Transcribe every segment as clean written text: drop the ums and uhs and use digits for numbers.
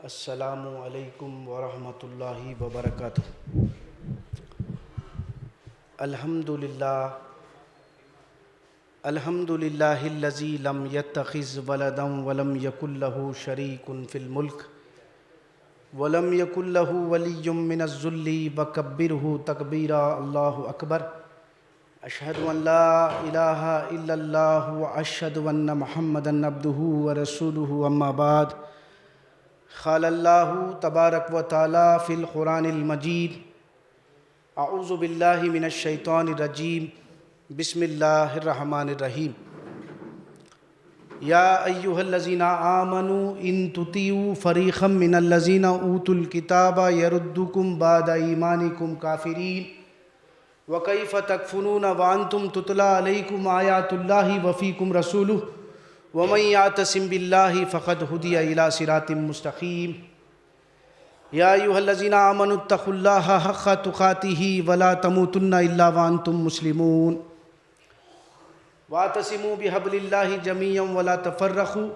السلام علیکم ورحمۃ اللہ وبرکاتہ۔ الحمد للہ الذی لم یتخذ ولدا ولم یکن لہ شریک فی الملک ولم یکن لہ ولی من الذل وکبرہ تکبیرا۔ اللہ اکبر۔ اشہد ان لا الہ الا اللہ واشہد ان محمدا عبدہ ورسولہ، اما بعد۔ قال اللہ تبارک و تعالی فی القرآن المجید: اعوذ باللہ من الشیطان الرجیم، بسم اللہ الرحمن الرحیم۔ یا ایہا الذین آمنوا ان تطیعوا فریقا من الذین اوتوا الکتاب یردوکم بعد ایمانکم کافرین وکیف تکفرون وانتم تتلی علیکم آیات اللہ وفیکم رسولہ ومن یعتصم باللہ فقد ہدی الی صراط مستقیم۔ یا ایھا الذین آمنوا اتقوا اللہ حق تقاتہ ولا تموتن الا وانتم مسلمون واعتصموا بحبل اللہ جمیعا ولا تفرقوا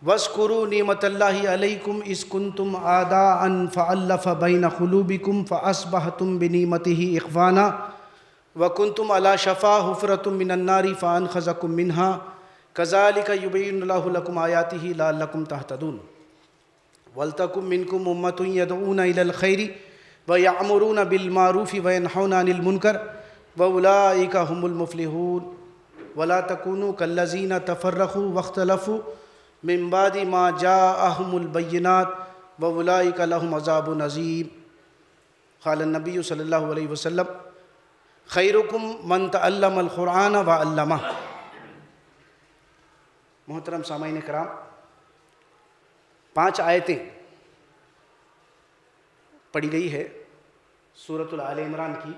واذکروا نعمت اللہ علیکم اذ کنتم اعداء فالف بین قلوبکم فاصبحتم بنعمتہ اخوانا وکنتم علی شفا حفرۃ من النار فانقذکم منہا کذالک یبین اللہ لکم آیاتہ لعلکم تہتدون۔ ولتکن منکم امۃ یدعون الی الخیر ویأمرون بالمعروف وینہون عن المنکر واولئک هم المفلحون۔ ولا تکونوا کالذین تفرقوا واختلفوا من بعد ما جاءہم البینات واولئک لہم عذاب عظیم۔ قال النبی صلی اللہ علیہ وسلم: خیرکم من تعلم القرآن وعلمہ۔ محترم سامعین کرام، 5 آیتیں پڑھی گئی ہے سورۃ آل عمران کی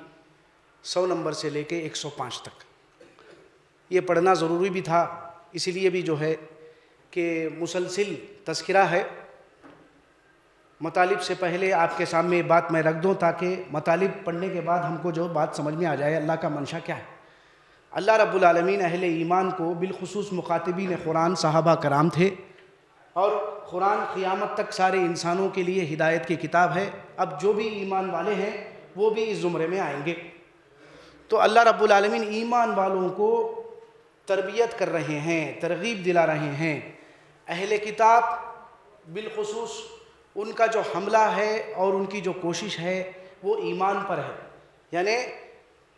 100 نمبر سے لے کے 105 تک۔ یہ پڑھنا ضروری بھی تھا، اسی لیے بھی جو ہے کہ مسلسل تذکرہ ہے۔ مطالب سے پہلے آپ کے سامنے یہ بات میں رکھ دوں تاکہ مطالب پڑھنے کے بعد ہم کو جو بات سمجھ میں آ جائے اللہ کا منشا کیا ہے۔ اللہ رب العالمین اہل ایمان کو، بالخصوص مخاطبین قرآن صحابہ کرام تھے، اور قرآن قیامت تک سارے انسانوں کے لیے ہدایت کی کتاب ہے۔ اب جو بھی ایمان والے ہیں وہ بھی اس زمرے میں آئیں گے۔ تو اللہ رب العالمین ایمان والوں کو تربیت کر رہے ہیں، ترغیب دلا رہے ہیں۔ اہل کتاب بالخصوص ان کا جو حملہ ہے اور ان کی جو کوشش ہے وہ ایمان پر ہے، یعنی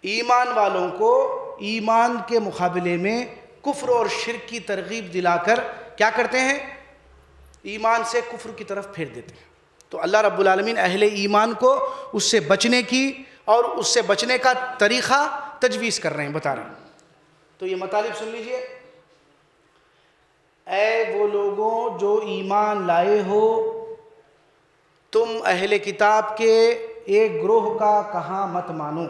ایمان والوں کو ایمان کے مقابلے میں کفر اور شرک کی ترغیب دلا کر کیا کرتے ہیں؟ ایمان سے کفر کی طرف پھیر دیتے ہیں۔ تو اللہ رب العالمین اہل ایمان کو اس سے بچنے کی اور اس سے بچنے کا طریقہ تجویز کر رہے ہیں، بتا رہے ہیں۔ تو یہ مطالب سن لیجئے۔ اے وہ لوگوں جو ایمان لائے ہو، تم اہل کتاب کے ایک گروہ کا کہا مت مانو،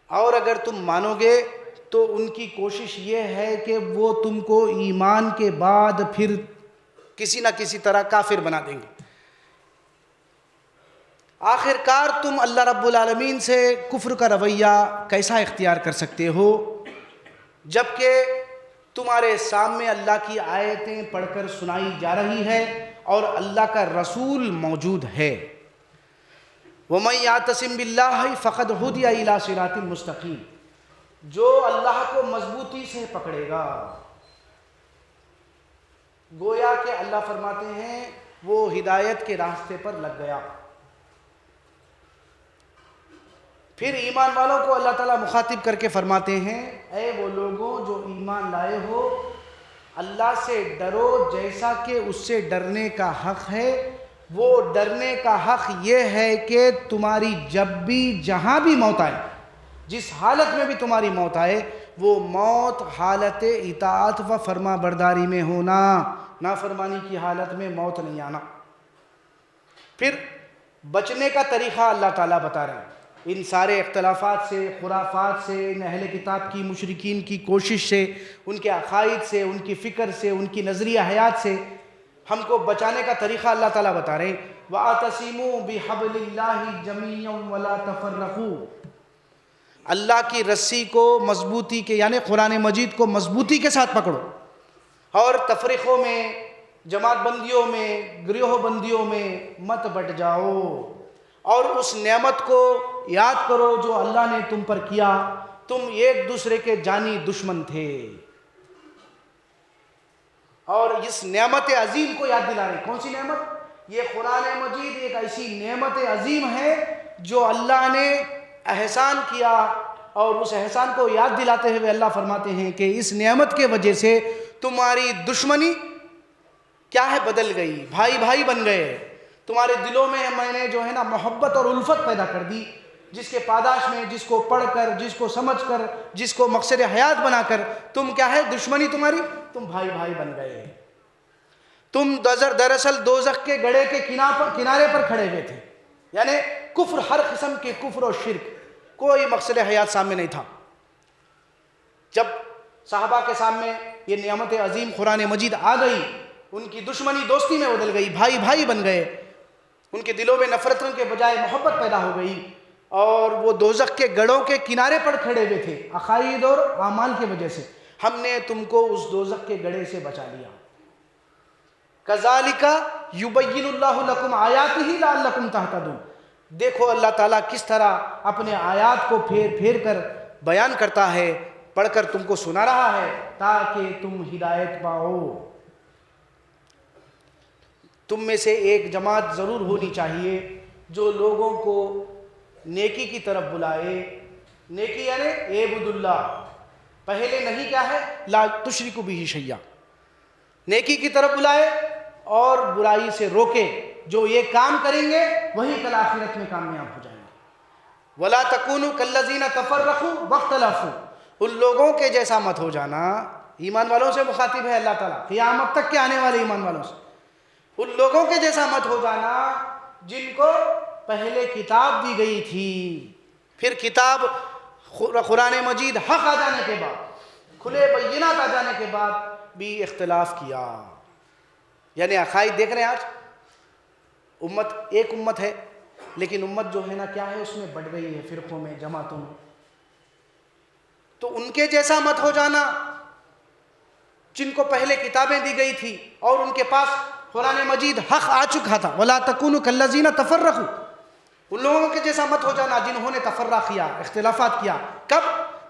اور اگر تم مانو گے تو ان کی کوشش یہ ہے کہ وہ تم کو ایمان کے بعد پھر کسی نہ کسی طرح کافر بنا دیں گے۔ آخر کار تم اللہ رب العالمین سے کفر کا رویہ کیسا اختیار کر سکتے ہو جبکہ تمہارے سامنے اللہ کی آیتیں پڑھ کر سنائی جا رہی ہے اور اللہ کا رسول موجود ہے۔ وَمَن يَعْتَصِم بِاللَّهِ فَقَدْ هُدِيَ إِلَىٰ صِرَاطٍ مُّسْتَقِيمٍ۔ جو اللہ کو مضبوطی سے پکڑے گا، گویا کہ اللہ فرماتے ہیں وہ ہدایت کے راستے پر لگ گیا۔ پھر ایمان والوں کو اللہ تعالیٰ مخاطب کر کے فرماتے ہیں: اے وہ لوگوں جو ایمان لائے ہو، اللہ سے ڈرو جیسا کہ اس سے ڈرنے کا حق ہے۔ وہ ڈرنے کا حق یہ ہے کہ تمہاری جب بھی جہاں بھی موت آئے، جس حالت میں بھی تمہاری موت آئے، وہ موت حالت اطاعت و فرما برداری میں ہونا، نافرمانی کی حالت میں موت نہیں آنا۔ پھر بچنے کا طریقہ اللہ تعالیٰ بتا رہے ہیں۔ ان سارے اختلافات سے، خرافات سے، ان اہل کتاب کی مشرکین کی کوشش سے، ان کے عقائد سے، ان کی فکر سے، ان کی نظریہ حیات سے ہم کو بچانے کا طریقہ اللہ تعالیٰ بتا رہے ہیں۔ وَاعْتَصِمُوا بِحَبْلِ اللَّهِ جَمِيعًا وَلَا تَفَرَّقُوا۔ اللہ کی رسی کو مضبوطی کے، یعنی قرآن مجید کو مضبوطی کے ساتھ پکڑو، اور تفریقوں میں، جماعت بندیوں میں، گروہ بندیوں میں مت بٹ جاؤ، اور اس نعمت کو یاد کرو جو اللہ نے تم پر کیا۔ تم ایک دوسرے کے جانی دشمن تھے، اور اس نعمت عظیم کو یاد دلا رہے۔ کون سی نعمت؟ یہ قرآن مجید ایک ایسی نعمت عظیم ہے جو اللہ نے احسان کیا، اور اس احسان کو یاد دلاتے ہوئے اللہ فرماتے ہیں کہ اس نعمت کے وجہ سے تمہاری دشمنی کیا ہے؟ بدل گئی، بھائی بھائی بن گئے۔ تمہارے دلوں میں میں نے جو ہے نا محبت اور الفت پیدا کر دی، جس کے پاداش میں، جس کو پڑھ کر، جس کو سمجھ کر، جس کو مقصد حیات بنا کر تم کیا ہے؟ دشمنی تمہاری، تم بھائی بھائی بن گئے۔ تم دراصل دوزخ کے گڑھے کے کنارے پر کھڑے ہوئے تھے، یعنی کفر، ہر قسم کے کفر اور شرک، کوئی مقصد حیات سامنے نہیں تھا۔ جب صحابہ کے سامنے یہ نعمت عظیم قرآن مجید آ گئی، ان کی دشمنی دوستی میں بدل گئی، بھائی بھائی بن گئے، ان کے دلوں میں نفرتوں کے بجائے محبت پیدا ہو گئی، اور وہ دوزخ کے گڑھوں کے کنارے پر کھڑے ہوئے تھے عقائد اور اعمال کی وجہ سے۔ ہم نے تم کو اس دوزخ کے گڑھے سے بچا لیا۔ کذالک یبین اللہ لکم آیاتہ لعلکم تہتدون۔ دیکھو اللہ تعالیٰ کس طرح اپنے آیات کو پھیر پھیر کر بیان کرتا ہے، پڑھ کر تم کو سنا رہا ہے تاکہ تم ہدایت پاؤ۔ تم میں سے ایک جماعت ضرور ہونی چاہیے جو لوگوں کو نیکی کی طرف بلائے۔ نیکی یعنی اعبد اللہ، پہلے نہیں کیا ہے؟ لا تشرکوا بہ شیئا، نیکی کی طرف بلائے اور برائی سے روکے۔ جو یہ کام کریں گے وہی کل آخرت میں کامیاب ہو جائیں گے۔ وَلَا تَكُونُوا كَالَّذِينَ تَفَرَّقُوا وَاخْتَلَفُوا، ان لوگوں کے جیسا مت ہو جانا۔ ایمان والوں سے مخاطب ہے اللہ تعالیٰ، قیامت تک کے آنے والے ایمان والوں سے۔ ان لوگوں کے جیسا مت ہو جانا جن کو پہلے کتاب دی گئی تھی، پھر کتاب قرآن مجید حق آ جانے کے بعد، کھلے بینات آ جانے کے بعد بھی اختلاف کیا۔ یعنی عقائد دیکھ رہے ہیں، آج امت ایک امت ہے، لیکن امت جو ہے نا کیا ہے؟ اس میں بٹ گئی ہے، فرقوں میں، جماعتوں میں۔ تو ان کے جیسا مت ہو جانا جن کو پہلے کتابیں دی گئی تھی اور ان کے پاس قرآن مجید حق آ چکا تھا۔ وَلَا تَكُونُوا كَالَّذِينَ تَفَرَّقُوا، ان لوگوں کے جیسا مت ہو جانا جنہوں نے تفرق کیا، اختلافات کیا۔ کب؟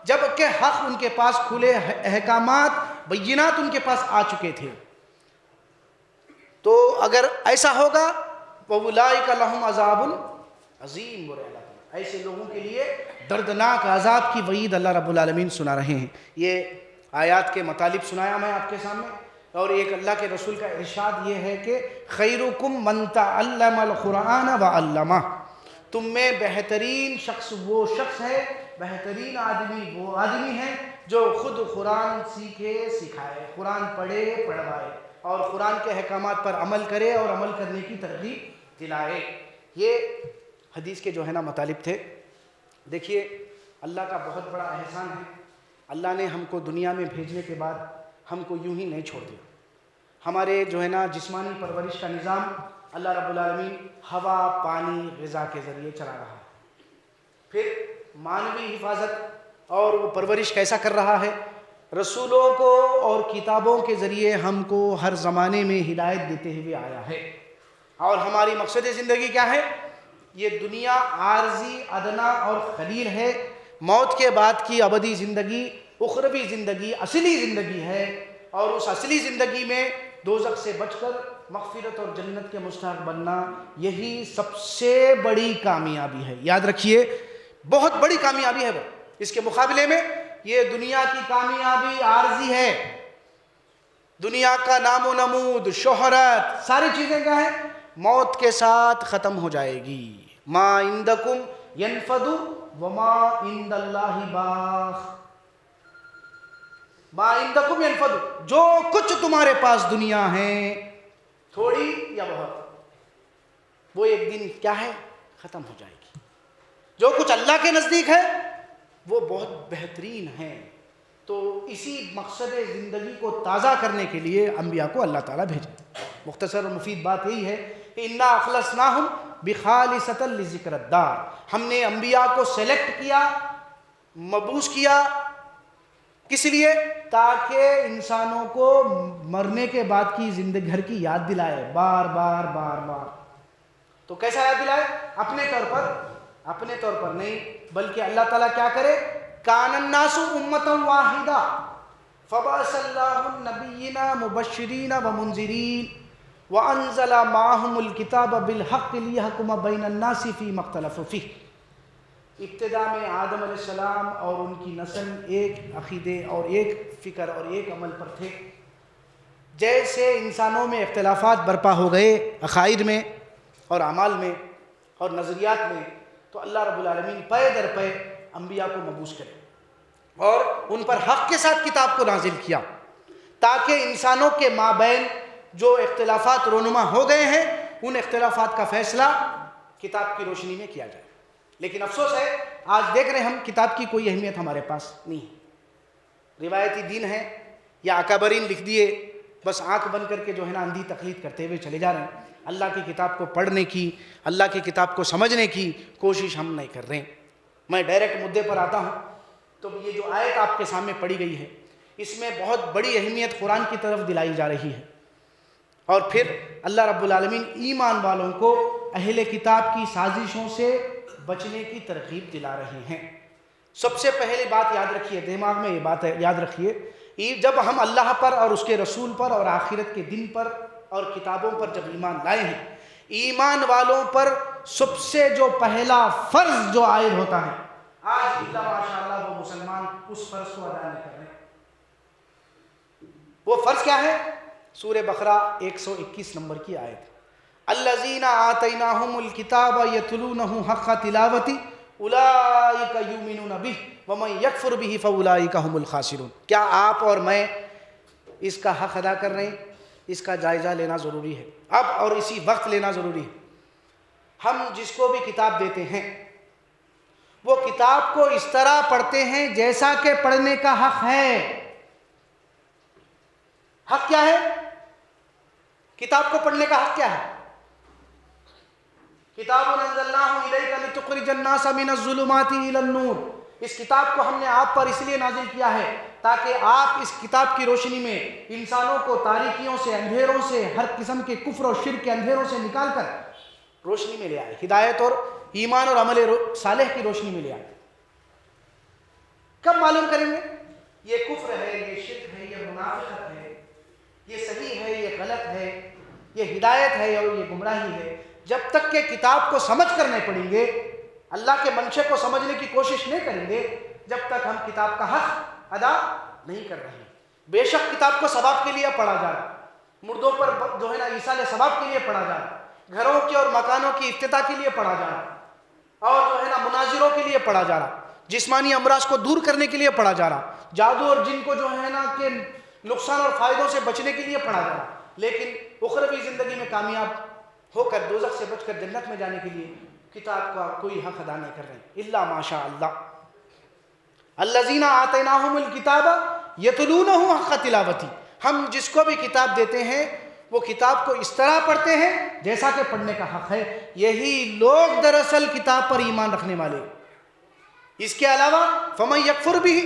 جب کہ حق ان کے پاس، کھلے احکامات، بینات ان کے پاس آ چکے تھے۔ تو اگر ایسا ہوگا وَأُولَٰئِكَ لَهُمْ عَذَابٌ عَظِيمٌ، ایسے لوگوں کے لیے دردناک عذاب کی وعید اللہ رب العالمین سنا رہے ہیں۔ یہ آیات کے مطالب سنایا میں آپ کے سامنے، اور ایک اللہ کے رسول کا ارشاد یہ ہے کہ خیرکم من تعلم القرآن وعلمہ، تم میں بہترین شخص وہ شخص ہے، بہترین آدمی وہ آدمی ہے جو خود قرآن سیکھے سکھائے، قرآن پڑھے پڑھوائے، اور قرآن کے احکامات پر عمل کرے اور عمل کرنے کی ترغیب دلائے۔ یہ حدیث کے جو ہے نا مطالب تھے۔ دیکھیے اللہ کا بہت بڑا احسان ہے، اللہ نے ہم کو دنیا میں بھیجنے کے بعد ہم کو یوں ہی نہیں چھوڑ دیا۔ ہمارے جو ہے نا جسمانی پرورش کا نظام اللہ رب العالمین ہوا، پانی، غذا کے ذریعے چلا رہا ہے۔ پھر معنوی حفاظت اور وہ پرورش کیسا کر رہا ہے؟ رسولوں کو اور کتابوں کے ذریعے ہم کو ہر زمانے میں ہدایت دیتے ہوئے آیا ہے۔ اور ہماری مقصد زندگی کیا ہے؟ یہ دنیا عارضی، ادنا اور قلیل ہے۔ موت کے بعد کی ابدی زندگی، اخروی زندگی، اصلی زندگی ہے، اور اس اصلی زندگی میں دوزخ سے بچ کر مغفرت اور جنت کے مستحق بننا، یہی سب سے بڑی کامیابی ہے۔ یاد رکھیے، بہت بڑی کامیابی ہے وہ۔ اس کے مقابلے میں یہ دنیا کی کامیابی عارضی ہے۔ دنیا کا نام و نمود، شہرت، ساری چیزیں کیا ہیں؟ موت کے ساتھ ختم ہو جائے گی۔ ما عندکم ینفد وما عند اللہ باق، ما عندکم ینفد، جو کچھ تمہارے پاس دنیا ہے، تھوڑی یا بہت، وہ ایک دن کیا ہے؟ ختم ہو جائے گی۔ جو کچھ اللہ کے نزدیک ہے وہ بہت بہترین ہے۔ تو اسی مقصد زندگی کو تازہ کرنے کے لیے انبیاء کو اللہ تعالیٰ بھیجے۔ مختصر اور مفید بات یہی ہے کہ انا اخلصناہم بخالصۃ لذکر الدار، ہم نے انبیاء کو سلیکٹ کیا، مبعوث کیا کس لیے؟ تاکہ انسانوں کو مرنے کے بعد کی زندگی گھر کی یاد دلائے، بار بار بار بار۔ تو کیسا یاد دلائے؟ اپنے طور پر نہیں، بلکہ اللہ تعالیٰ کیا کرے؟ کان الناس امتا واحدہ فبعث اللہ النبیین مبشرین ومنذرین وانزل معهم الکتاب بالحق لیحکم بین الناس فیما اختلفوا فیہ۔ ابتدا میں آدم علیہ السلام اور ان کی نسل ایک عقیدے اور ایک فکر اور ایک عمل پر تھے۔ جیسے انسانوں میں اختلافات برپا ہو گئے عقائد میں اور اعمال میں اور نظریات میں، تو اللہ رب العالمین پے در پے انبیاء کو مبعوث کرے اور ان پر حق کے ساتھ کتاب کو نازل کیا، تاکہ انسانوں کے مابین جو اختلافات رونما ہو گئے ہیں ان اختلافات کا فیصلہ کتاب کی روشنی میں کیا جائے۔ لیکن افسوس ہے آج دیکھ رہے ہیں ہم کتاب کی کوئی اہمیت ہمارے پاس نہیں ہے، روایتی دین ہے یا اکابرین لکھ دیے، بس آنکھ بند کر کے جو ہے نا اندھی تقلید کرتے ہوئے چلے جا رہے ہیں۔ اللہ کی کتاب کو پڑھنے کی، اللہ کی کتاب کو سمجھنے کی کوشش ہم نہیں کر رہے ہیں۔ میں ڈائریکٹ مدعے پر آتا ہوں، تو یہ جو آیت آپ کے سامنے پڑھی گئی ہے اس میں بہت بڑی اہمیت قرآن کی طرف دلائی جا رہی ہے، اور پھر اللہ رب العالمین ایمان والوں کو اہل کتاب کی سازشوں سے بچنے کی ترغیب دلا رہے ہیں۔ سب سے پہلی بات یاد رکھیے، دماغ میں یہ بات یاد رکھیے، جب ہم اللہ پر اور اس کے رسول پر اور آخرت کے دن پر اور کتابوں پر جب ایمان لائے ہیں، ایمان والوں پر سب سے جو پہلا فرض جو عائد ہوتا ہے، آج اللہ ماشاءاللہ وہ مسلمان اس فرض کو ادا نہیں کر رہے۔ وہ فرض کیا ہے؟ سورہ بقرہ 121 نمبر کی آیت، الذین آتیناہم الکتاب یتلونہ حق تلاوتہ اولئک یؤمنون بہ ومن یکفر بہ فاولئک ھم الخاسرون۔ کیا آپ اور میں اس کا حق ادا کر رہے ہیں؟ اس کا جائزہ لینا ضروری ہے، اب اور اسی وقت لینا ضروری ہے۔ ہم جس کو بھی کتاب دیتے ہیں وہ کتاب کو اس طرح پڑھتے ہیں جیسا کہ پڑھنے کا حق ہے۔ حق کیا ہے؟ کتاب کو پڑھنے کا حق کیا ہے؟ کتاب انزلناہ الیک لتخرج الناس من الظلمات الی النور، اس کتاب کو ہم نے آپ پر اس لیے نازل کیا ہے تاکہ آپ اس کتاب کی روشنی میں انسانوں کو تاریکیوں سے، اندھیروں سے، ہر قسم کے کفر اور شرک کے اندھیروں سے نکال کر روشنی میں لے آئے، ہدایت اور ایمان اور عمل صالح کی روشنی میں لے آئے۔ کب معلوم کریں گے یہ کفر ہے، یہ شرک ہے، یہ منافقت ہے، یہ صحیح ہے، یہ غلط ہے، یہ ہدایت ہے اور یہ گمراہی ہے؟ جب تک کہ کتاب کو سمجھ کر نہیں پڑھیں گے، اللہ کے منشے کو سمجھنے کی کوشش نہیں کریں گے، جب تک ہم کتاب کا حق ادا نہیں کر رہے ہیں۔ بے شک کتاب کو ثواب کے لیے پڑھا جا رہا، مردوں پر جو ہے نا ایصال ثواب کے لیے پڑھا جا رہا، گھروں کے اور مکانوں کی افتتاح کے لیے پڑھا جا رہا، اور جو ہے نا مناظروں کے لیے پڑھا جا رہا، جسمانی امراض کو دور کرنے کے لیے پڑھا جا رہا، جادو اور جن کو جو ہے نا کہ نقصان اور فائدوں سے بچنے کے لیے پڑھا جا رہا، لیکن اخروی زندگی میں کامیاب ہو کر دوزخ سے بچ کر جنت میں جانے کے لیے کتاب کا کوئی حق ادا نہیں کر رہے ہیں، الا ماشاء اللہ۔ الذین آتیناہم الکتاب یتلونہ حق تلاوتہ، ہم جس کو بھی کتاب دیتے ہیں وہ کتاب کو اس طرح پڑھتے ہیں جیسا کہ پڑھنے کا حق ہے۔ یہی لوگ دراصل کتاب پر ایمان رکھنے والے۔ اس کے علاوہ فمن یکفر بہ،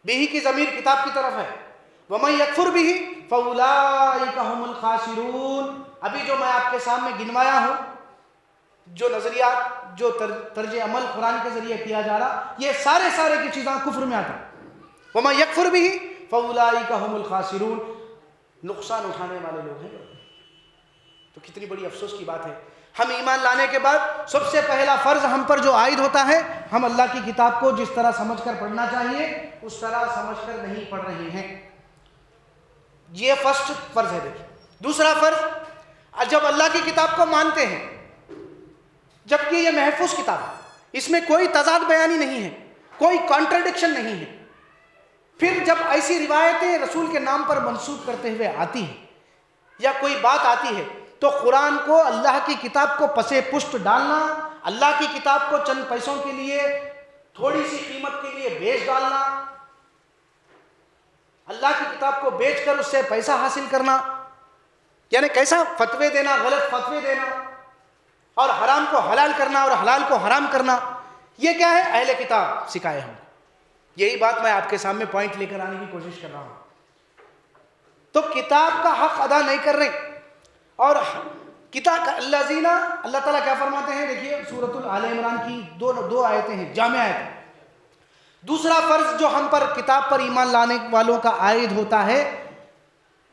بہ کی ضمیر کتاب کی طرف ہے، ومن یکفر بہ فاولئک ھم الخاسرون۔ ابھی جو میں آپ کے سامنے گنوایا ہوں، جو نظریات، جو طرز عمل قرآن کے ذریعے کیا جا رہا، یہ سارے کی چیزاں کفر میں آتا۔ ومن یکفر بہ فاولئک ھم الخاسرون، نقصان اٹھانے والے لوگ ہیں۔ تو کتنی بڑی افسوس کی بات ہے، ہم ایمان لانے کے بعد سب سے پہلا فرض ہم پر جو عائد ہوتا ہے، ہم اللہ کی کتاب کو جس طرح سمجھ کر پڑھنا چاہیے اس طرح سمجھ کر نہیں پڑھ رہے ہیں۔ یہ فرسٹ فرض ہے۔ دیکھیں دوسرا فرض، جب اللہ کی کتاب کو مانتے ہیں، جبکہ یہ محفوظ کتاب ہے، اس میں کوئی تضاد بیانی نہیں ہے، کوئی کانٹرڈکشن نہیں ہے، پھر جب ایسی روایتیں رسول کے نام پر منسوب کرتے ہوئے آتی ہیں یا کوئی بات آتی ہے تو قرآن کو، اللہ کی کتاب کو پسے پشت ڈالنا، اللہ کی کتاب کو چند پیسوں کے لیے، تھوڑی سی قیمت کے لیے بیچ ڈالنا، اللہ کی کتاب کو بیچ کر اس سے پیسہ حاصل کرنا، یعنی کیسا فتوے دینا، غلط فتوے دینا، اور حرام کو حلال کرنا اور حلال کو حرام کرنا، یہ کیا ہے؟ اہل کتاب سکھائے ہم۔ یہی بات میں آپ کے سامنے پوائنٹ لے کر آنے کی کوشش کر رہا ہوں. تو کتاب کا حق ادا نہیں کر رہے. اور کتاب الذین، اللہ تعالیٰ کیا فرماتے ہیں؟ دیکھیے سورۃ آل عمران کی دو آیتیں ہیں، جامع آیتیں. دوسرا فرض جو ہم پر کتاب پر ایمان لانے والوں کا عائد ہوتا ہے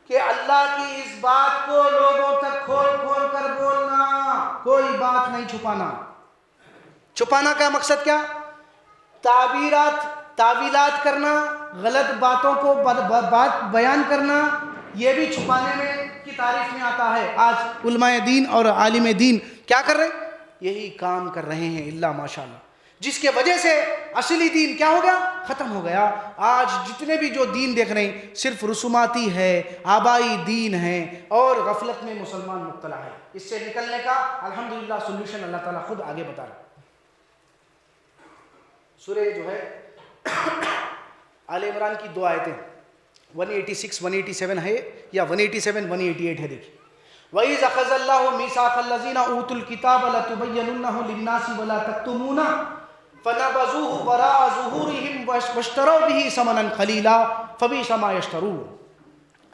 کہ اللہ کی اس بات کو لوگوں تک کھول کھول کر بولنا، کوئی بات نہیں چھپانا. چھپانا کا مقصد کیا؟ تعویلات کرنا، غلط باتوں کو بات بیان کرنا، یہ بھی چھپانے میں کی تعریف میں آتا ہے. آج علماء دین اور عالم دین کیا کر رہے ہیں؟ یہی کام کر رہے ہیں الا ماشاءاللہ، جس کے وجہ سے اصلی دین کیا ہو گیا؟ ختم ہو گیا. آج جتنے بھی جو دین دیکھ رہے ہیں صرف رسوماتی ہے، آبائی دین ہے، اور غفلت میں مسلمان مبتلا ہے. اس سے نکلنے کا الحمدللہ سولوشن اللہ تعالیٰ خود آگے بتا رہا ہے. سورہ جو ہے آل عمران کی 2 آیتیں 186 187 ہے، یا 187 188 ہے. دیکھیے وَإِذْ أَخَذَ اللَّهُ مِيثَاقَ الَّذِينَ أُوتُوا الْكِتَابَ لَتُبَيِّنُنَّهُ لِلنَّاسِ وَلَا تَكْتُمُونَهُ فَنَبَذُوهُ وَرَاءَ ظُهُورِهِمْ وَاشْتَرَوْا بِهِ ثَمَنًا قَلِيلًا فَبِئْسَ مَا يَشْتَرُونَ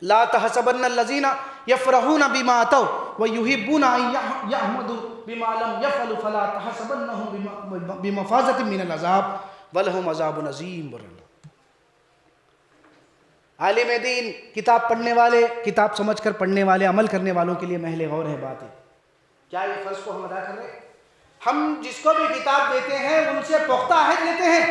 لَا تَحْسَبَنَّ الَّذِينَ يَفْرَحُونَ بِمَا أَتَوْا وَيُحِبُّونَ أَن يَحْمَدُوا بِمَا لَمْ يَفْعَلُوا فَلَا تَحْسَبَنَّهُم بِمَفَازَةٍ مِّنَ الْعَذَابِ وَلَهُمْ عَذَابٌ عَظِيمٌ. عالم دین، کتاب پڑھنے والے، کتاب سمجھ کر پڑھنے والے، عمل کرنے والوں کے لیے محل غور ہے بات ہے. کیا یہ فرض کو ہم ادا کر رہے ہیں؟ ہم جس کو بھی کتاب دیتے ہیں ان سے پختہ عہد لیتے ہیں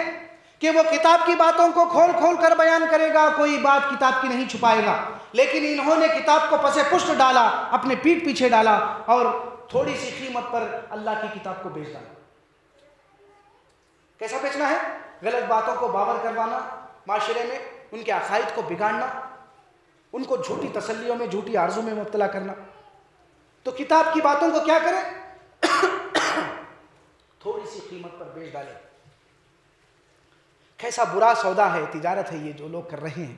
کہ وہ کتاب کی باتوں کو کھول کھول کر بیان کرے گا، کوئی بات کتاب کی نہیں چھپائے گا. لیکن انہوں نے کتاب کو پس پشت ڈالا، اپنے پیٹھ پیچھے ڈالا، اور تھوڑی سی قیمت پر اللہ کی کتاب کو بیچ ڈالا. کیسا بیچنا ہے؟ غلط باتوں کو باور کروانا، معاشرے میں ان کے عقائد کو بگاڑنا، ان کو جھوٹی تسلیوں میں، جھوٹی آرزو میں مبتلا کرنا. تو کتاب کی باتوں کو کیا کریں؟ تھوڑی سی قیمت پر بیچ ڈالیں. کیسا برا سودا ہے، تجارت ہے یہ جو لوگ کر رہے ہیں.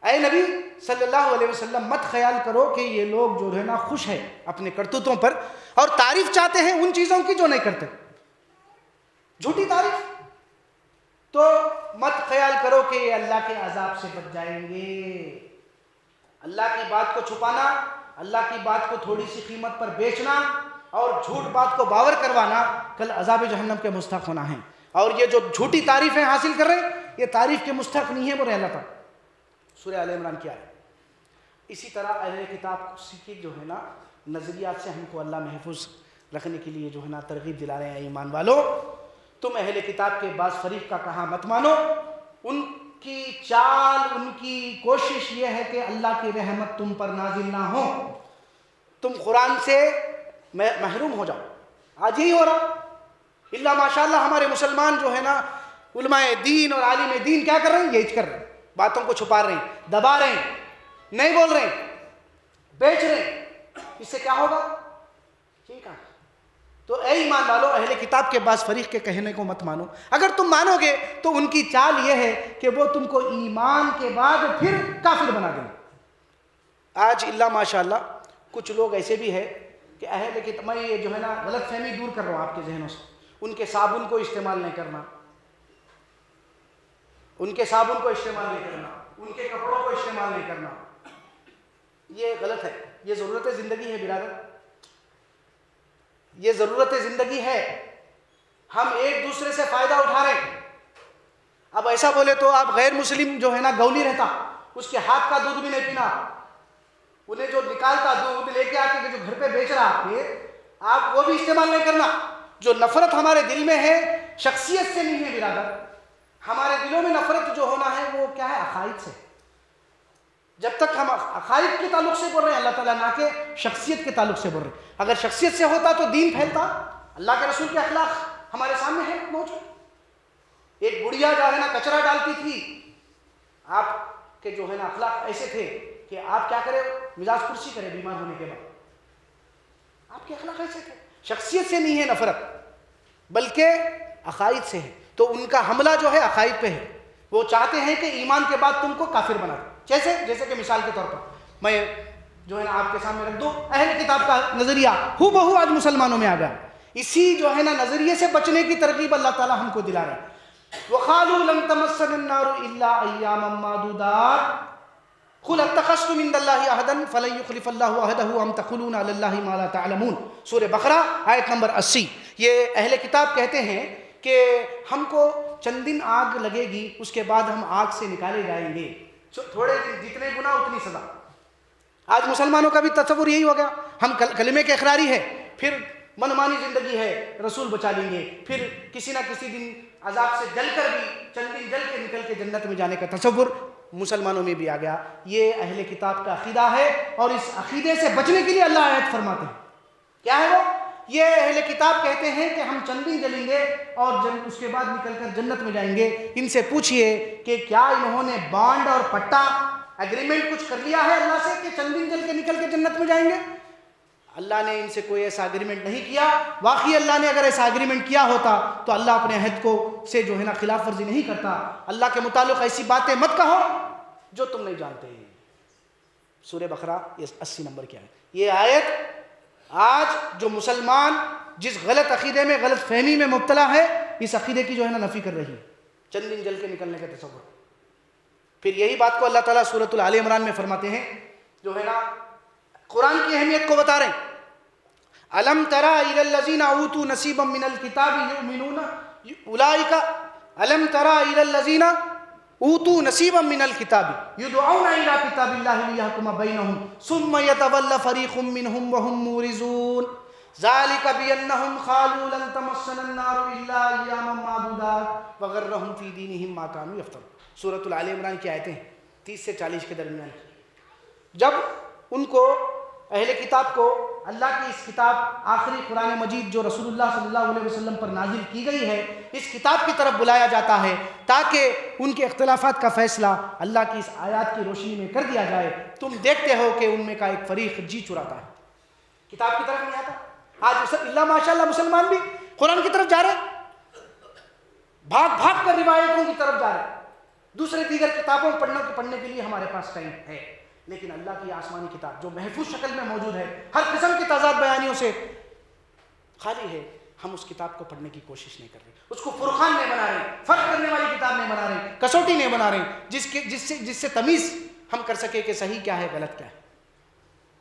اے نبی صلی اللہ علیہ وسلم، مت خیال کرو کہ یہ لوگ جو ہے نا خوش ہیں اپنے کرتوتوں پر اور تعریف چاہتے ہیں ان چیزوں کی جو نہیں کرتے، جھوٹی تعریف. تو مت خیال کرو کہ یہ اللہ کے عذاب سے بچ جائیں گے. اللہ کی بات کو چھپانا، اللہ کی بات کو تھوڑی سی قیمت پر بیچنا اور جھوٹ بات کو باور کروانا، کل عذاب جہنم کے مستحق ہونا ہے. اور یہ جو جھوٹی تعریفیں حاصل کر رہے ہیں یہ تعریف کے مستحق نہیں ہے، بولے اللہ تعالیٰ. سورہ آل عمران کیا ہے؟ اسی طرح اہل کتاب کی جو ہے نا نظریات سے ہم کو اللہ محفوظ رکھنے کے لیے جو ہے نا ترغیب دلا رہے ہیں. ایمان والو، تم اہل کتاب کے بعض فریق کا کہا مت مانو. ان کی چال، ان کی کوشش یہ ہے کہ اللہ کی رحمت تم پر نازل نہ ہو، تم قرآن سے محروم ہو جاؤ. آج یہی ہو رہا. اللہ ماشاءاللہ ہمارے مسلمان جو ہے نا علماء دین اور عالم دین کیا کر رہے ہیں؟ یہی کر رہے ہیں. باتوں کو چھپا رہے ہیں، دبا رہے ہیں، نہیں بول رہے ہیں، بیچ رہے ہیں. اس سے کیا ہوگا؟ ٹھیک ہے. تو اے ایمان والو، اہل کتاب کے بعض فریق کے کہنے کو مت مانو. اگر تم مانو گے تو ان کی چال یہ ہے کہ وہ تم کو ایمان کے بعد پھر کافر بنا دیں. آج اللہ ماشاءاللہ کچھ لوگ ایسے بھی ہیں کہ اہل کتاب، میں یہ جو ہے نا غلط فہمی دور کر رہا ہوں آپ کے ذہنوں سے. ان کے صابن کو استعمال نہیں کرنا، ان کے صابن کو استعمال نہیں کرنا، ان کے کپڑوں کو استعمال نہیں کرنا، یہ غلط ہے. یہ ضرورت زندگی ہے برادر، یہ ضرورت زندگی ہے. ہم ایک دوسرے سے فائدہ اٹھا رہے ہیں. اب ایسا بولے تو آپ غیر مسلم جو ہے نا گولی رہتا، اس کے ہاتھ کا دودھ بھی نہیں پینا. انہیں جو نکالتا دودھ لے کے آ کے جو گھر پہ بیچ رہا آپ وہ بھی استعمال نہیں کرنا. جو نفرت ہمارے دل میں ہے شخصیت سے نہیں ہے برادر. ہمارے دلوں میں نفرت جو ہونا ہے وہ کیا ہے؟ عقائد سے. جب تک ہم عقائد کے تعلق سے بول رہے ہیں اللہ تعالیٰ، نہ کہ شخصیت کے تعلق سے بول رہے ہیں. اگر شخصیت سے ہوتا تو دین پھیلتا. اللہ کے رسول کے اخلاق ہمارے سامنے ہے موجود. ایک بڑھیا جو ہے نا کچرا ڈالتی تھی، آپ کے جو ہے نا اخلاق ایسے تھے کہ آپ کیا کرے؟ مزاج کرسی کرے بیمار ہونے کے بعد. آپ کے اخلاق ایسے تھے. شخصیت سے نہیں ہے نفرت، بلکہ عقائد سے ہے. تو ان کا حملہ جو ہے عقائد پہ ہے. وہ چاہتے ہیں کہ ایمان کے بعد تم کو کافر بنا دیں. جیسے کہ مثال کے طور پر میں جو ہے نا آپ کے سامنے رکھ دوں، اہل کتاب کا نظریہ ہو بہو آج مسلمانوں میں آ گیا. اسی جو ہے نا نظریے سے بچنے کی ترغیب اللہ تعالیٰ ہم کو دلا رہا ہے. وقالوا لن تمسنا النار الا ایاما معدودات قل اتخذتم عند اللہ عہدا فلن یخلف اللہ عہدہ ام تقولون علی اللہ ما لا تعلمون. سورہ بقرہ آیت نمبر 80. یہ اہل کتاب کہتے ہیں کہ ہم کو چند دن آگ لگے گی، اس کے بعد ہم آگ سے نکالے جائیں گے. تھوڑے دن، جتنے گناہ اتنی سزا. آج مسلمانوں کا بھی تصور یہی ہو گیا، ہم کلمے کے اقراری ہے، پھر منمانی زندگی ہے، رسول بچا لیں گے، پھر کسی نہ کسی دن عذاب سے جل کر بھی چند دن جل کے نکل کے جنت میں جانے کا تصور مسلمانوں میں بھی آ گیا. یہ اہل کتاب کا عقیدہ ہے، اور اس عقیدے سے بچنے کے لیے اللہ آیت فرماتے ہیں. کیا ہے وہ؟ یہ اہل کتاب کہتے ہیں کہ ہم چند دن جلیں گے اور اس کے بعد نکل کر جنت میں جائیں گے. ان سے پوچھئے کہ کیا انہوں نے بانڈ اور پٹا ایگریمنٹ کچھ کر لیا ہے اللہ سے کہ چند دن جل کے نکل کے جنت میں جائیں گے؟ اللہ نے ان سے کوئی ایسا ایگریمنٹ نہیں کیا. واقعی اللہ نے اگر ایسا ایگریمنٹ کیا ہوتا تو اللہ اپنے عہد کو سے جو ہے نا خلاف ورزی نہیں کرتا. اللہ کے متعلق ایسی باتیں مت کہو جو تم نہیں جانتے. سورہ بقرہ یہ 80 نمبر کی آیت. یہ آیت آج جو مسلمان جس غلط عقیدے میں، غلط فہمی میں مبتلا ہے، اس عقیدے کی جو ہے نا نفی کر رہی ہے، چند دن جل کے نکلنے کا تصور. پھر یہی بات کو اللہ تعالیٰ سورۃ آل عمران میں فرماتے ہیں، جو ہے نا قرآن کی اہمیت کو بتا رہے ہیں. الم تری الی الذین اوتوا نصیبا من الکتاب یؤمنون اولئک الم تری الی الذین اوتوا نصیبا من الکتاب یدعون الی کتاب اللہ لیحکم بینہم ثم یتولی فریق منہم وہم معرضون ذلک بانہم قالوا لن تمسنا النار الا ایاما معدودات وغرہم فی دینہم ما کانوا یفترون. سورۃ آل عمران کی آیتیں 30 سے 40 کے درمیان. جب ان کو اہل کتاب کو اللہ کی اس کتاب آخری قرآن مجید جو رسول اللہ صلی اللہ علیہ وسلم پر نازل کی گئی ہے، اس کتاب کی طرف بلایا جاتا ہے تاکہ ان کے اختلافات کا فیصلہ اللہ کی اس آیات کی روشنی میں کر دیا جائے. تم دیکھتے ہو کہ ان میں کا ایک فریق جی چراتا ہے، کتاب کی طرف نہیں آتا. آج اللہ ماشاءاللہ مسلمان بھی قرآن کی طرف جا رہے ہیں، بھاگ بھاگ کر روایتوں کی طرف جا رہے ہیں. دوسرے دیگر کتابوں پڑھنے کے لیے ہمارے پاس ٹائم ہے، لیکن اللہ کی آسمانی کتاب جو محفوظ شکل میں موجود ہے، ہر قسم کی تضاد بیانیوں سے خالی ہے، ہم اس کتاب کو پڑھنے کی کوشش نہیں کر رہے. اس کو فرقان نہیں بنا رہے، فرق کرنے والی کتاب نہیں بنا رہے، کسوٹی نہیں بنا رہے جس سے تمیز ہم کر سکے کہ صحیح کیا ہے، غلط کیا ہے.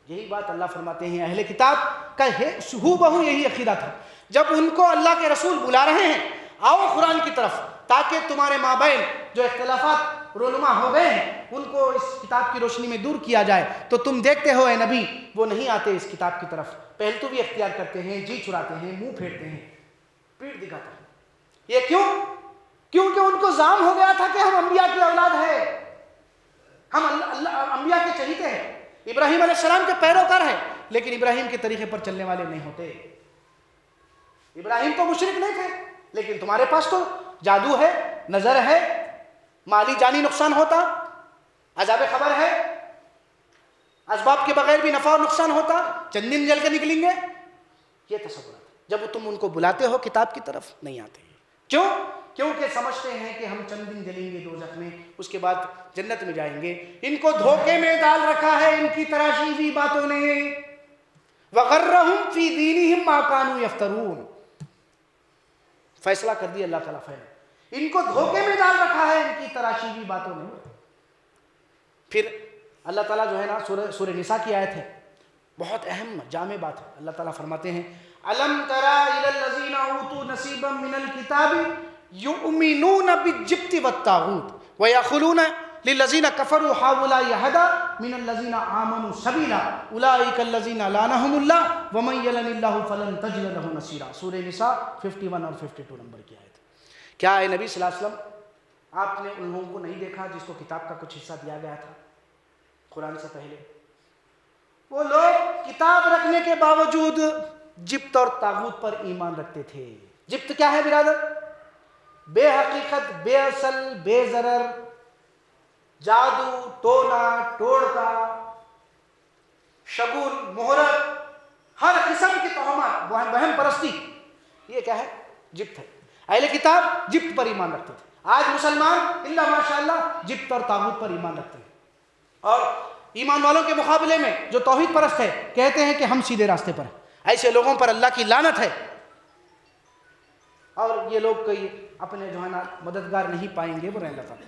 یہی بات اللہ فرماتے ہیں اہل کتاب کا ہو بہو یہی عقیدہ تھا. جب ان کو اللہ کے رسول بلا رہے ہیں آؤ قرآن کی طرف تاکہ تمہارے مابین جو اختلافات رونما ہو گئے ہیں ان کو اس کتاب کی روشنی میں دور کیا جائے، تو تم دیکھتے ہو اے نبی وہ نہیں آتے اس کتاب کی طرف، پہلتو بھی اختیار کرتے ہیں، جی چراتے ہیں، منہ پھیرتے ہیں، پیٹ دکھاتے ہیں. یہ کیوں؟ کیونکہ ان کو زعم ہو گیا تھا کہ ہم انبیاء کی اولاد ہیں، ہم انبیاء کے چہیتے ہیں، ابراہیم علیہ السلام کے پیروکار ہیں، لیکن ابراہیم کے طریقے پر چلنے والے نہیں ہوتے. ابراہیم تو مشرک نہیں تھے، لیکن تمہارے پاس تو جادو ہے، نظر ہے، مالی جانی نقصان ہوتا، عذاب خبر ہے، اسباب کے بغیر بھی نفع اور نقصان ہوتا، چند دن جل کے نکلیں گے. یہ تصورات جب تم ان کو بلاتے ہو کتاب کی طرف نہیں آتے. کیوں؟ کیونکہ سمجھتے ہیں کہ ہم چند دن جلیں گے دوزخ میں، اس کے بعد جنت میں جائیں گے. ان کو دھوکے میں ڈال رکھا ہے ان کی تراشی ہوئی باتوں نے. وغرہم فی دینہم ما کانوا یفترون. فیصلہ کر دیا اللہ تعالیٰ فیصلہ، ان کو دھوکے میں ڈال رکھا ہے ان کی تراشی ہوئی باتوں نے. پھر اللہ تعالیٰ جو ہے نا سورہ نساء کی آیت ہے، بہت اہم جامع بات ہے. اللہ تعالیٰ فرماتے ہیں الم تری الی الذین اوتوا نصیبا من الکتاب یؤمنون بالجبت والطاغوت ویقولون للذین کفروا ہؤلاء اہدی من الذین آمنوا سبیلا اولئک الذین لعنہم اللہ ومن یلن اللہ فلن تجد له نصیرا. سورہ نساء 51 اور 52 نمبر کی آیت. کیا اے نبی صلی اللہ علیہ وسلم آپ نے ان لوگوں کو نہیں دیکھا جس کو کتاب کا کچھ حصہ دیا گیا تھا قرآن سے پہلے؟ وہ لوگ کتاب رکھنے کے باوجود جبت اور طاغوت پر ایمان رکھتے تھے. جبت کیا ہے برادر؟ بے حقیقت، بے اصل، بے ضرر، جادو، ٹونا ٹوڑکا، شگون، مہرت، ہر قسم کی توہمات، وہم پرستی، یہ کیا ہے؟ جبت ہے. اہل کتاب جبت پر ایمان رکھتے تھے. آج مسلمان اللہ ماشاءاللہ جبت اور طاغوت پر ایمان رکھتے ہیں، اور ایمان والوں کے مقابلے میں جو توحید پرست ہے کہتے ہیں کہ ہم سیدھے راستے پر ہیں. ایسے لوگوں پر اللہ کی لعنت ہے. اور یہ لوگ کوئی اپنے جو ہے نا مددگار نہیں پائیں گے وہ اللہ تعالیٰ۔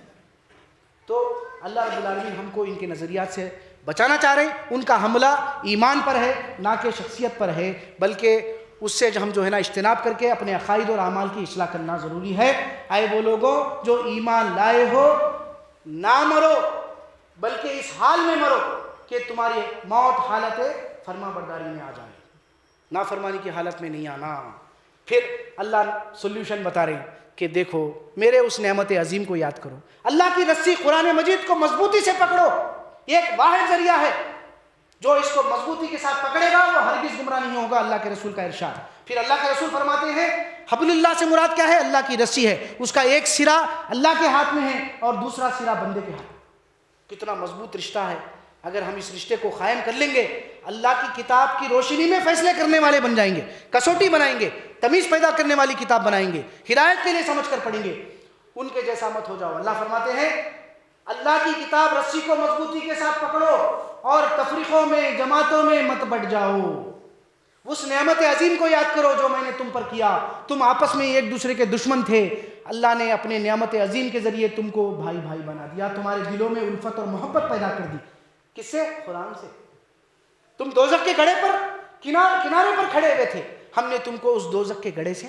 تو اللہ رب العالمین ہم کو ان کے نظریات سے بچانا چاہ رہے ہیں۔ ان کا حملہ ایمان پر ہے نہ کہ شخصیت پر ہے، بلکہ اس سے ہم جو ہے نا اجتناب کر کے اپنے عقائد اور اعمال کی اصلاح کرنا ضروری ہے۔ اے وہ لوگوں جو ایمان لائے ہو، نہ مرو بلکہ اس حال میں مرو کہ تمہاری موت حالت فرما برداری میں آ جائے، نافرمانی کی حالت میں نہیں آنا۔ پھر اللہ سولوشن بتا رہے ہیں کہ دیکھو میرے اس نعمت عظیم کو یاد کرو، اللہ کی رسی قرآن مجید کو مضبوطی سے پکڑو، یہ ایک واحد ذریعہ ہے، جو اس کو مضبوطی کے ساتھ پکڑے گا وہ ہرگز گمراہ نہیں ہوگا، اللہ کے رسول کا ارشاد۔ پھر اللہ کے رسول فرماتے ہیں حبل اللہ سے مراد کیا ہے؟ اللہ کی رسی ہے، اس کا ایک سرا اللہ کے ہاتھ میں ہے اور دوسرا سرا بندے کے ہاتھ میں۔ کتنا مضبوط رشتہ ہے، اگر ہم اس رشتے کو قائم کر لیں گے اللہ کی کتاب کی روشنی میں فیصلے کرنے والے بن جائیں گے، کسوٹی بنائیں گے، تمیز پیدا کرنے والی کتاب بنائیں گے، ہدایت کے لیے سمجھ کر پڑھیں گے، ان کے جیسا مت ہو جاؤ۔ اللہ فرماتے ہیں اللہ کی کتاب رسی کو مضبوطی کے ساتھ پکڑو اور تفریقوں میں جماعتوں میں مت بٹ جاؤ، اس نعمت عظیم کو یاد کرو جو میں نے تم پر کیا، تم آپس میں ایک دوسرے کے دشمن تھے، اللہ نے اپنے نعمت عظیم کے ذریعے تم کو بھائی بھائی بنا دیا، تمہارے دلوں میں الفت اور محبت پیدا کر دی۔ کس سے؟ قرآن سے۔ تم دوزخ کے گڑھے پر کنارے پر کھڑے ہوئے تھے، ہم نے تم کو اس دوزخ کے گڑھے سے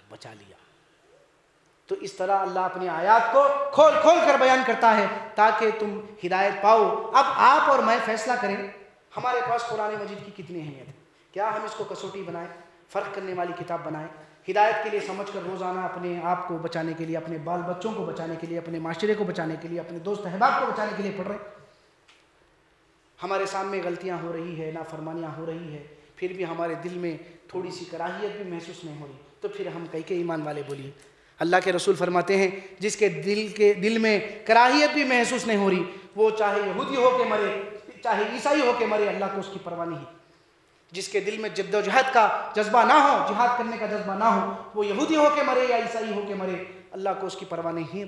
بچا لیا۔ تو اس طرح اللہ اپنی آیات کو کھول کھول کر بیان کرتا ہے تاکہ تم ہدایت پاؤ۔ اب آپ اور میں فیصلہ کریں ہمارے پاس قرآن مجید کی کتنی اہمیت ہے، کیا ہم اس کو کسوٹی بنائیں، فرق کرنے والی کتاب بنائیں، ہدایت کے لیے سمجھ کر روزانہ اپنے آپ کو بچانے کے لیے، اپنے بال بچوں کو بچانے کے لیے، اپنے معاشرے کو بچانے کے لیے، اپنے دوست احباب کو بچانے کے لیے پڑھ رہے ہیں؟ ہمارے سامنے غلطیاں ہو رہی ہے، نافرمانیاں ہو رہی ہے، پھر بھی ہمارے دل میں تھوڑی سی کراہیت بھی محسوس نہیں ہو رہی، تو پھر ہم کئی ایمان والے بولیے۔ اللہ کے رسول فرماتے ہیں جس کے دل میں کراہیت بھی محسوس نہیں ہو رہی، وہ چاہے یہودی ہو کے مرے چاہے عیسائی ہو کے مرے، اللہ کو اس کی پرواہ نہیں ہے۔ جس کے دل میں جد و جہد کا جذبہ نہ ہو، جہاد کرنے کا جذبہ نہ ہو، وہ یہودی ہو کے مرے یا عیسائی ہو کے مرے، اللہ کو اس کی پرواہ نہیں ہے۔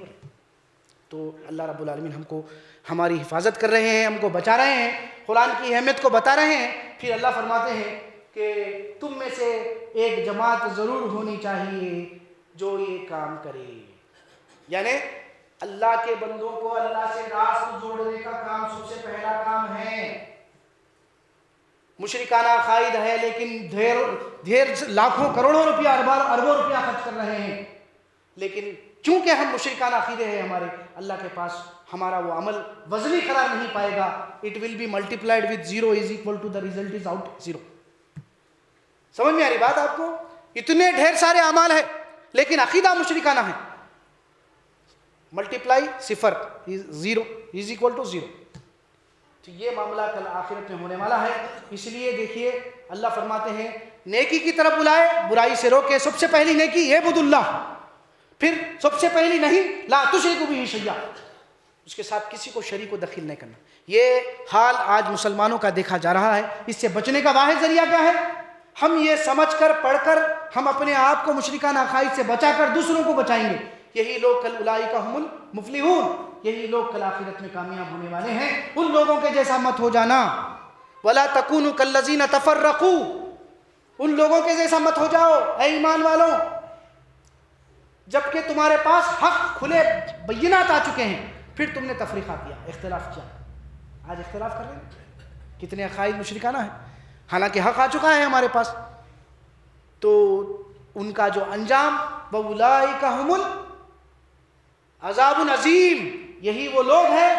تو اللہ رب العالمین ہم کو ہماری حفاظت کر رہے ہیں، ہم کو بچا رہے ہیں، قرآن کی اہمیت کو بتا رہے ہیں۔ پھر اللہ فرماتے ہیں کہ تم میں سے ایک جماعت ضرور ہونی چاہیے جو یہ کام کرے، یعنی اللہ کے بندوں کو اللہ سے راست جوڑنے کا کام سب سے پہلا کام ہے۔ مشرکانہ عقائد ہے لیکن ڈھیر لاکھوں کروڑوں روپیہ اربوں روپیہ خرچ کر رہے ہیں، لیکن چونکہ ہم مشرکانہ عقیدے ہیں ہمارے، اللہ کے پاس ہمارا وہ عمل وزنی قرار نہیں پائے گا۔ It will be multiplied with 0 is equal to the result is out 0۔ سمجھ میں آ رہی بات آپ کو؟ اتنے ڈھیر سارے اعمال ہیں لیکن عقیدہ مشرکانہ ہے، ملٹیپلائی 0 is equal to 0۔ تو یہ معاملہ کل آخرت میں ہونے والا ہے، اس لیے دیکھیے اللہ فرماتے ہیں نیکی کی طرف بلائے، برائی سے روکے۔ سب سے پہلی نیکی اعبدوا اللہ، پھر سب سے پہلی نہیں لا تشرکوا بہ شیئا، اس کے ساتھ کسی کو شریک و دخیل نہیں کرنا۔ یہ حال آج مسلمانوں کا دیکھا جا رہا ہے۔ اس سے بچنے کا واحد ذریعہ کیا ہے؟ ہم یہ سمجھ کر پڑھ کر ہم اپنے آپ کو مشرکانہ عقائد سے بچا کر دوسروں کو بچائیں گے، یہی لوگ کل اولئک هم المفلحون، یہی لوگ کل آخرت میں کامیاب ہونے والے ہیں۔ ان لوگوں کے جیسا مت ہو جانا، ولا تکونوا کالذین تفرقوا، ان لوگوں کے جیسا مت ہو جاؤ اے ایمان والوں، جبکہ تمہارے پاس حق کھلے بینات آ چکے ہیں، پھر تم نے تفریقہ کیا، اختلاف کیا۔ آج اختلاف کر رہے ہیں، کتنے عقائد مشرکانہ ہیں، حالانکہ حق آ چکا ہے ہمارے پاس۔ تو ان کا جو انجام وَأُولَئِكَ هُمُ الْعَذَابُ الْعَظِيمُ، یہی وہ لوگ ہیں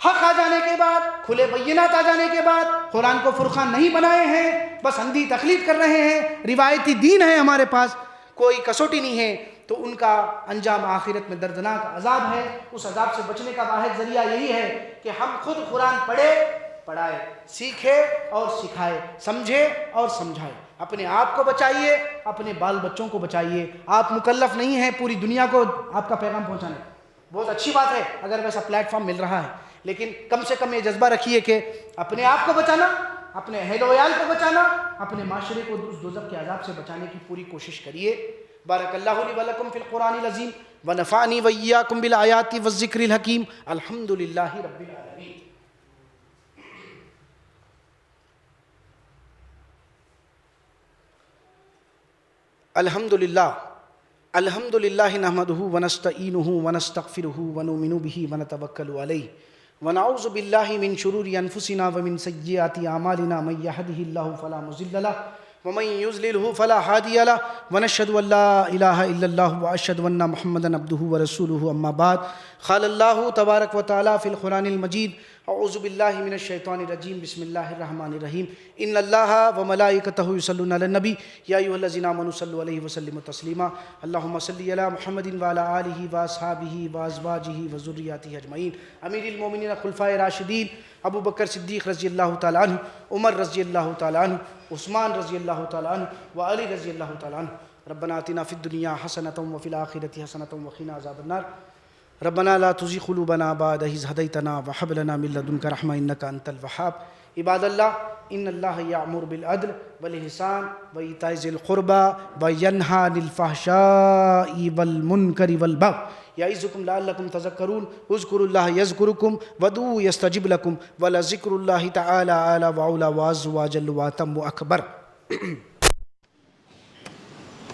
حق آ جانے کے بعد، کھلے بینات آ جانے کے بعد قرآن کو فرقان نہیں بنائے ہیں، بس اندھی تقلید کر رہے ہیں، روایتی دین ہے ہمارے پاس، کوئی کسوٹی نہیں ہے، تو ان کا انجام آخرت میں دردناک عذاب ہے۔ اس عذاب سے بچنے کا واحد ذریعہ یہی ہے کہ ہم خود قرآن پڑھے پڑھائے، سیکھے اور سکھائے، سمجھے اور سمجھائے، اپنے آپ کو بچائیے، اپنے بال بچوں کو بچائیے۔ آپ مکلف نہیں ہیں پوری دنیا کو آپ کا پیغام پہنچانے، بہت اچھی بات ہے اگر ویسا پلیٹ فارم مل رہا ہے، لیکن کم سے کم یہ جذبہ رکھیے کہ اپنے آپ کو بچانا، اپنے اہل و عیال کو بچانا، اپنے معاشرے کو اس دوزخ کے عذاب سے بچانے کی پوری کوشش کریے۔ بارک اللہ لی ولکم فی القرآن العظیم ونفعنی وایاکم بالآیات والذکر الحکیم۔ الحمد للہ رب العالمین۔ الحمد للہ الحمد للہ نحمدہ ونستعینہ ونستغفرہ ونؤمن بہ ونتوکل علیہ ونعوذ باللہ من شرور انفسنا ومن سیئات اعمالنا من یہدہ اللہ فلا مضل لہ ومن یضللہ فلا ہادی لہ ونشہد ان لا الہ الا اللہ واشہد ان محمدا عبدہ ورسولہ اما بعد قال اللہ تبارک و تعالی فی القرآن المجید اعوذ باللہ من الشیطان الرجیم بسم اللہ الرحمن الرحیم ان اللہ وملائکتہ یصلون علی النبی یا ایھا الذین آمنوا صلوا علیہ وسلموا تسلیما اللہم صلی علی محمد وعلی آلہ واصحابہ وازواجہ وذریاتہ اجمعین۔ امیر المومنین خلفائے راشدین ابو بکر صدیق رضی اللہ تعالیٰ عنہ، عمر رضی اللہ تعالیٰ عنہ، عثمان رضی اللہ تعالیٰ عنہ وعلی رضی اللہ تعالیٰ عنہ۔ ربنا آتنا فی الدنیا حسنۃ وفی الآخرۃ حسنۃ وقنا عذاب النار۔ ربنا لا تزغ قلوبنا بعد إذ هديتنا وهب لنا من لدنك رحمة إنك أنت الوهاب۔ عباد الله إن الله يأمر بالعدل والإحسان وإيتاء ذي القربى وينهى عن الفحشاء والمنكر والبغي يعظكم لعلكم تذكرون اذكروا الله يذكركم وادعوه يستجب لكم ولذكر الله تعالى أعلى وأولى وأعز وأجل وأتم وأكبر۔